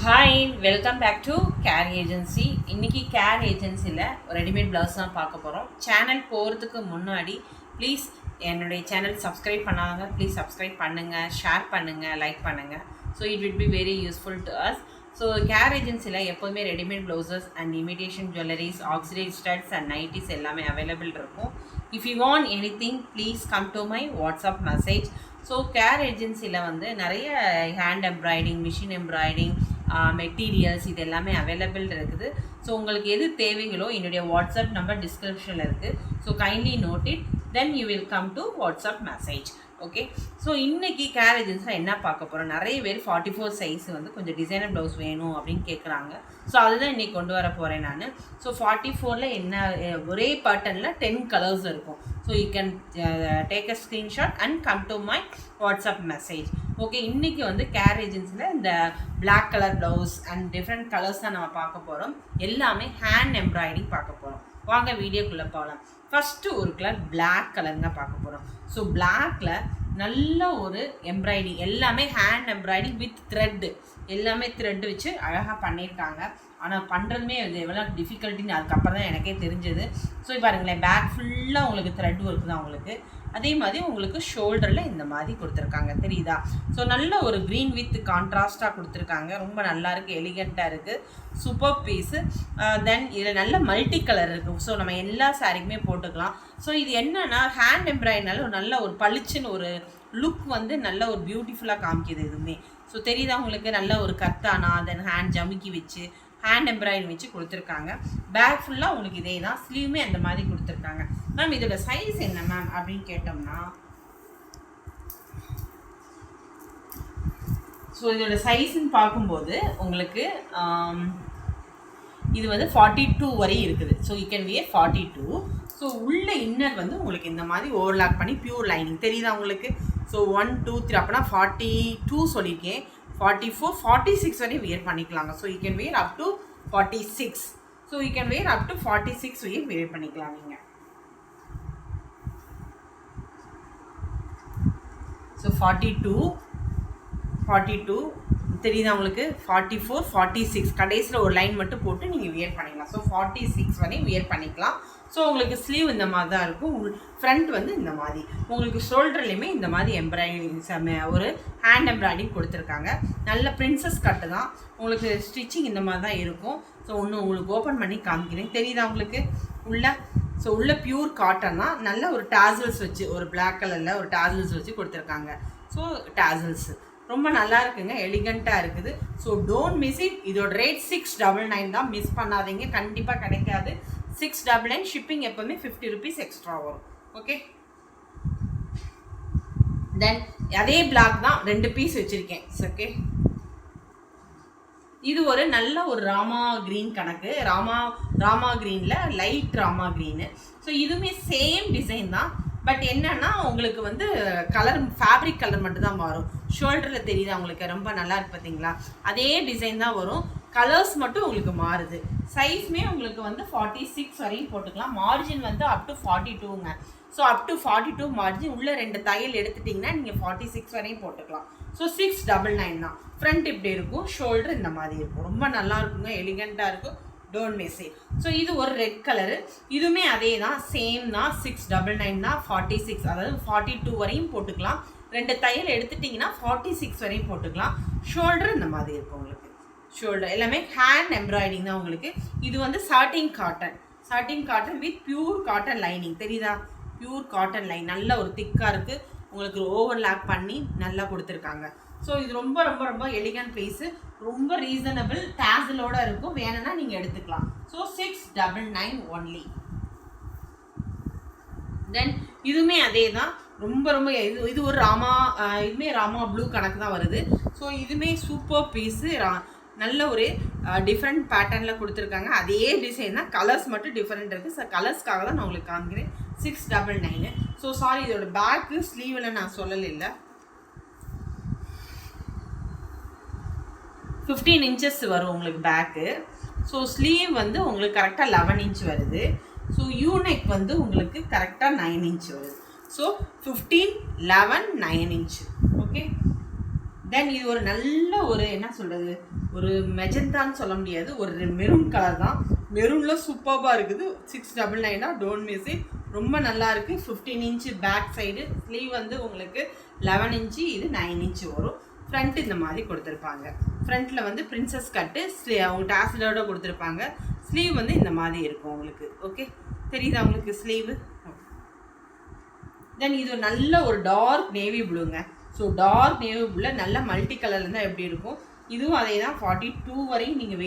Hi, welcome back to care agency. இன்றைக்கி care ஏஜென்சியில் readymade blouse தான் பார்க்க போகிறோம். சேனல் போகிறதுக்கு முன்னாடி ப்ளீஸ் என்னுடைய சேனல் சப்ஸ்கிரைப் பண்ணாங்க, ப்ளீஸ் சப்ஸ்கிரைப் பண்ணுங்கள், ஷேர் பண்ணுங்கள், லைக் பண்ணுங்கள். So it will be very useful to us. So care ஏஜென்சியில் எப்போதுமே readymade blouses and imitation jewelleries, oxidise studs and nighties எல்லாமே அவைலபிள் இருக்கும். If you want anything please come to my WhatsApp message. So care ஏஜென்சியில் வந்து நிறைய hand embroidering, machine எம்ப்ராய்டிஙங், materials இது எல்லாமே available இருக்குது. ஸோ உங்களுக்கு எது தேவைகளோ என்னுடைய வாட்ஸ்அப் நம்பர் டிஸ்கிரிப்ஷனில் இருக்குது. So kindly note it, then you will come to WhatsApp message. Okay, so இன்றைக்கி கேர் ஏஜென்சியில் என்ன பார்க்க போகிறோம், நிறைய பேர் 44 சைஸ் வந்து கொஞ்சம் டிசைனர் ப்ளவுஸ் வேணும் அப்படின்னு கேட்குறாங்க. ஸோ அதுதான் இன்றைக்கி கொண்டு வர போகிறேன் நான். ஸோ 44ல் என்ன ஒரே பேட்டர்னில் 10 கலர்ஸ் இருக்கும். So you can take a screenshot and come to my WhatsApp message. Okay, இன்றைக்கி வந்து கேர் ஏஜென்சியில் இந்த black colour blouse and different colours தான் நம்ம பார்க்க போகிறோம். எல்லாமே ஹேண்ட் எம்ப்ராய்டிங் பார்க்க போகிறோம். வாங்க வீடியோக்குள்ளே போகலாம். ஃபஸ்ட்டு ஒரு கலர் பிளாக் கலருங்க பார்க்க போகிறோம். ஸோ பிளாக்கில் நல்ல ஒரு எம்ப்ராய்டிங், எல்லாமே ஹேண்ட் எம்ப்ராய்டிங் வித் த்ரெட்டு, எல்லாமே த்ரெட் வச்சு அழகாக பண்ணியிருக்காங்க. ஆனால் பண்ணுறதுமே அது எவ்வளோ டிஃபிகல்ட்டின்னு அதுக்கப்புறம் தான் எனக்கே தெரிஞ்சது. ஸோ பாருங்களேன், பேக் ஃபுல்லாக உங்களுக்கு த்ரெட் ஒர்க் தான் உங்களுக்கு. அதே மாதிரி உங்களுக்கு ஷோல்டரில் இந்த மாதிரி கொடுத்துருக்காங்க, தெரியுதா? ஸோ நல்ல ஒரு க்ரீன் வித் கான்ட்ராஸ்ட்டாக கொடுத்துருக்காங்க. ரொம்ப நல்லாயிருக்கு, எலிகண்ட்டாக இருக்குது, சூப்பர் பீஸு. தென் இதில் நல்ல மல்டி கலர் இருக்குது. ஸோ நம்ம எல்லா சாரிக்குமே போட்டுக்கலாம். ஸோ இது என்னென்னா ஹேண்ட் எம்ப்ராய்டினால ஒரு நல்ல ஒரு பளிச்சுன்னு ஒரு லுக் வந்து நல்ல ஒரு பியூட்டிஃபுல்லாக காமிக்குது எதுவுமே. ஸோ தெரியுதா உங்களுக்கு? நல்ல ஒரு கர்த்தானா, தென் ஹேண்ட் ஜமுக்கி வச்சு ஹேண்ட் எம்ப்ராய்டரி வச்சு கொடுத்துருக்காங்க. பேக் ஃபுல்லாக உங்களுக்கு இதே தான், ஸ்லீவுமே அந்த மாதிரி கொடுத்துருக்காங்க. மேம் இதோட சைஸ் என்ன மேம் அப்படின்னு கேட்டோம்னா, ஸோ இதோட சைஸ்ன்னு பார்க்கும்போது உங்களுக்கு இது வந்து 42 வரை இருக்குது. So you can wear 42. So உள்ள இன்னர் வந்து உங்களுக்கு இந்த மாதிரி ஓவர்லாக் பண்ணி பியூர் லைனிங், தெரியுதா உங்களுக்கு? ஸோ 1 2 3 அப்போனா 42 சொல்லியிருக்கேன். 44 46 வரையும் வியர் பண்ணிக்கலாங்க. So you can wear up to 46. So you can wear up to 46 வரையும் வியர் பண்ணிக்கலாம் நீங்கள். ஸோ 42 தெரியுதா உங்களுக்கு? 44 46 கடைசியில் ஒரு லைன் மட்டும் போட்டு நீங்கள் வியர் பண்ணிக்கலாம். ஸோ 46 வரையும் வியர் பண்ணிக்கலாம். ஸோ உங்களுக்கு ஸ்லீவ் இந்த மாதிரி தான் இருக்கும். ஃப்ரண்ட் வந்து இந்த மாதிரி, உங்களுக்கு ஷோல்டர்லேயுமே இந்த மாதிரி எம்ப்ராய்டிங், ஒரு ஹேண்ட் எம்ப்ராய்டிங் கொடுத்துருக்காங்க. நல்ல பிரின்சஸ் கட்டு தான் உங்களுக்கு. ஸ்டிச்சிங் இந்த மாதிரி தான் இருக்கும். ஸோ ஒன்று உங்களுக்கு ஓப்பன் பண்ணி காமிக்கிறேன், தெரியுதா உங்களுக்கு உள்ள? ஸோ உள்ள பியூர் காட்டன் தான். நல்ல ஒரு டாசல்ஸ் வச்சு, ஒரு பிளாக் கலரில் ஒரு டாசல்ஸ் வச்சு கொடுத்துருக்காங்க. ஸோ டாசல்ஸ் ரொம்ப நல்லா இருக்குங்க, எலிகண்ட்டாக இருக்குது. So don't miss it. இதோட ரேட் 699 தான், மிஸ் பண்ணாதீங்க, கண்டிப்பாக கிடைக்காது. 699. ஷிப்பிங் எப்போவுமே 50 rupees எக்ஸ்ட்ரா வரும். ஓகே, தென் அதே பிளாக் தான் 2 பீஸ் வச்சுருக்கேன். ஓகே, இது ஒரு நல்ல ஒரு ராமா க்ரீன் கணக்கு, ராமா க்ரீனில் லைட் ராமா க்ரீனு. ஸோ இதுவுமே சேம் டிசைன் தான். பட் என்னன்னா உங்களுக்கு வந்து கலர், ஃபேப்ரிக் கலர் மட்டும்தான் மாறும். ஷோல்டரில் தெரியுது உங்களுக்கு, ரொம்ப நல்லா இருக்கு பார்த்தீங்களா? அதே டிசைன் தான் வரும், கலர்ஸ் மட்டும் உங்களுக்கு மாறுது. சைஸ்மே உங்களுக்கு வந்து 46 வரையும் போட்டுக்கலாம். மார்ஜின் வந்து அப் டு 42ங்க. So up to 42 margin. உள்ள 2 தையல் எடுத்துட்டிங்கன்னா நீங்கள் 46 வரையும் போட்டுக்கலாம். ஸோ 699 தான். ஃப்ரண்ட் இப்படி இருக்கும், ஷோல்டர் இந்த மாதிரி இருக்கும். ரொம்ப நல்லா இருக்குங்க, எலிகண்ட்டாக இருக்கும். Don't miss it. ஸோ இது ஒரு ரெட் கலரு, இதுவுமே அதே தான், சேம் தான். 699 தான். 46 அதாவது 42 வரையும் போட்டுக்கலாம். 2 தையல் எடுத்துட்டிங்கன்னா 46 வரையும் போட்டுக்கலாம். ஷோல்டர் இந்த மாதிரி இருக்கும் உங்களுக்கு. ஷோல்டர் எல்லாமே ஹேண்ட் எம்ப்ராய்டிங் தான் உங்களுக்கு. இது வந்து satin cotton with pure cotton lining, தெரியுதா? பியூர் காட்டன் லைன் நல்ல ஒரு திக்காக இருக்குது. உங்களுக்கு ஓவர்லாக் பண்ணி நல்லா கொடுத்துருக்காங்க. ஸோ இது ரொம்ப ரொம்ப ரொம்ப எலிகண்ட் ப்ரைஸு, ரொம்ப ரீசனபிள், டேசலோடு இருக்கும். வேணும்னா நீங்கள் எடுத்துக்கலாம். So 699 only. தென் இதுவுமே அதே தான், ரொம்ப ரொம்ப இது ஒரு இதுவுமே ராமா ப்ளூ கணக்கு தான் வருது. ஸோ இதுவுமே சூப்பர் பீஸு, நல்ல ஒரு டிஃப்ரெண்ட் பேட்டர்னில் கொடுத்துருக்காங்க. அதே டிசைன் தான், கலர்ஸ் மட்டும் டிஃப்ரெண்ட் இருக்குது. ஸோ கலர்ஸ்க்காக தான் நான் உங்களுக்கு காமிக்கிறேன். 699. ஸோ சாரி, இதோட பேக்கு ஸ்லீவில் நான் சொல்லலை, 15 inches வரும் உங்களுக்கு பேக்கு. ஸோ ஸ்லீவ் வந்து உங்களுக்கு கரெக்டாக 11 inch வருது. ஸோ யூனெக் வந்து உங்களுக்கு கரெக்டாக 9 inch வருது. So 15 11 9 inch. ஓகே, தென் இது ஒரு நல்ல ஒரு என்ன சொல்கிறது, ஒரு மெஜந்தான்னு சொல்ல முடியாது, ஒரு மெரூன் கலர் தான். மெரூனில் சூப்பராக இருக்குது. 699 டோன்ட் மிஸ் இட். ரொம்ப நல்லா இருக்குது. 15 இன்ச்சு பேக் சைடு. ஸ்லீவ் வந்து உங்களுக்கு 11 இன்ச்சு, இது 9 இன்ச்சு வரும். ஃப்ரண்ட் இந்த மாதிரி கொடுத்துருப்பாங்க. ஃப்ரண்ட்டில் வந்து பிரின்சஸ் கட்டு அவங்க டாஸ்லோட கொடுத்துருப்பாங்க. ஸ்லீவ் வந்து இந்த மாதிரி இருக்கும் உங்களுக்கு. ஓகே, தெரியுதா உங்களுக்கு ஸ்லீவு? தென் இது நல்ல ஒரு டார்க் நேவி ப்ளூங்க. ஸோ டார்க் நேவி ப்ளூவில் நல்ல மல்டி கலரில் இருந்தால் எப்படி இருக்கும், இதுவும் அதே தான். 42 வரையும் நீங்கள்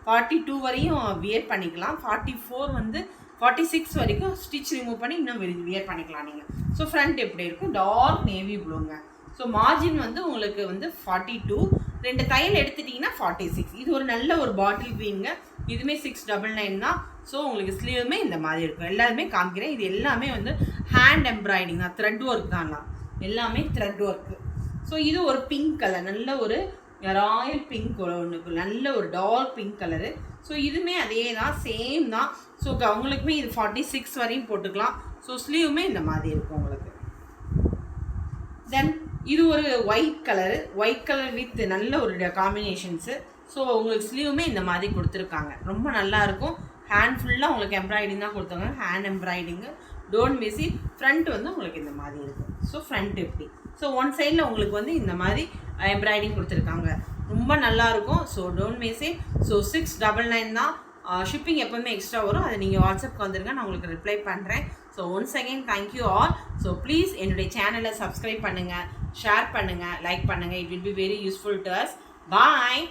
42 வரையும் வியர் பண்ணிக்கலாம். 44 வந்து 46 வரைக்கும் ஸ்டிச் ரிமூவ் பண்ணி இன்னும் வியர் பண்ணிக்கலாம் நீங்கள். ஸோ ஃப்ரண்ட் எப்படி இருக்கும், டார்க் நேவி ப்ளூங்க. ஸோ மார்ஜின் வந்து உங்களுக்கு வந்து 42, 2 தையல் எடுத்துட்டிங்கன்னா 46. இது ஒரு நல்ல ஒரு பாட்டில் க்ரீனுங்க. இதுவுமே 699 தான். ஸோ உங்களுக்கு ஸ்லீவுமே இந்த மாதிரி இருக்கும். எல்லாருமே காமிக்கிறேன். இது எல்லாமே வந்து ஹேண்ட் எம்ப்ராய்டிங் தான், த்ரெட் ஒர்க் தான்லாம், எல்லாமே த்ரெட் ஒர்க்கு. ஸோ இது ஒரு பிங்க் கலர், நல்ல ஒரு ராயல் பிங்க் ஒன்று, நல்ல ஒரு டார்க் பிங்க் கலரு. ஸோ இதுவுமே அதே தான், சேம் தான். ஸோ அவங்களுக்குமே இது 46 வரையும் போட்டுக்கலாம். ஸோ ஸ்லீவுமே இந்த மாதிரி இருக்கும் உங்களுக்கு. தென் இது ஒரு ஒயிட் கலர் வித் நல்ல ஒரு காம்பினேஷன்ஸு. ஸோ உங்களுக்கு ஸ்லீவுமே இந்த மாதிரி கொடுத்துருக்காங்க. ரொம்ப நல்லாயிருக்கும். ஹேண்ட் ஃபுல்லாக உங்களுக்கு எம்ப்ராய்டிங் தான் கொடுத்தாங்க, hand embroidery. Don't miss it. Front வந்து உங்களுக்கு இந்த மாதிரி இருக்கும். ஸோ ஃப்ரண்ட் எப்படி, ஸோ ஒன் சைடில் உங்களுக்கு வந்து இந்த மாதிரி எம்ப்ராய்டிங் கொடுத்துருக்காங்க. ரொம்ப நல்லாயிருக்கும். So don't miss it. So 699 தான். ஷிப்பிங் எப்போவுமே எக்ஸ்ட்ரா வரும். அதை நீங்கள் வாட்ஸ்அப்க்கு வந்துருங்க, நான் உங்களுக்கு ரிப்ளை பண்ணுறேன். So once again thank you all. So please என்னுடைய சேனலை சப்ஸ்கிரைப் பண்ணுங்கள், ஷேர் பண்ணுங்கள், லைக் பண்ணுங்கள். It will be very useful to as. Bye.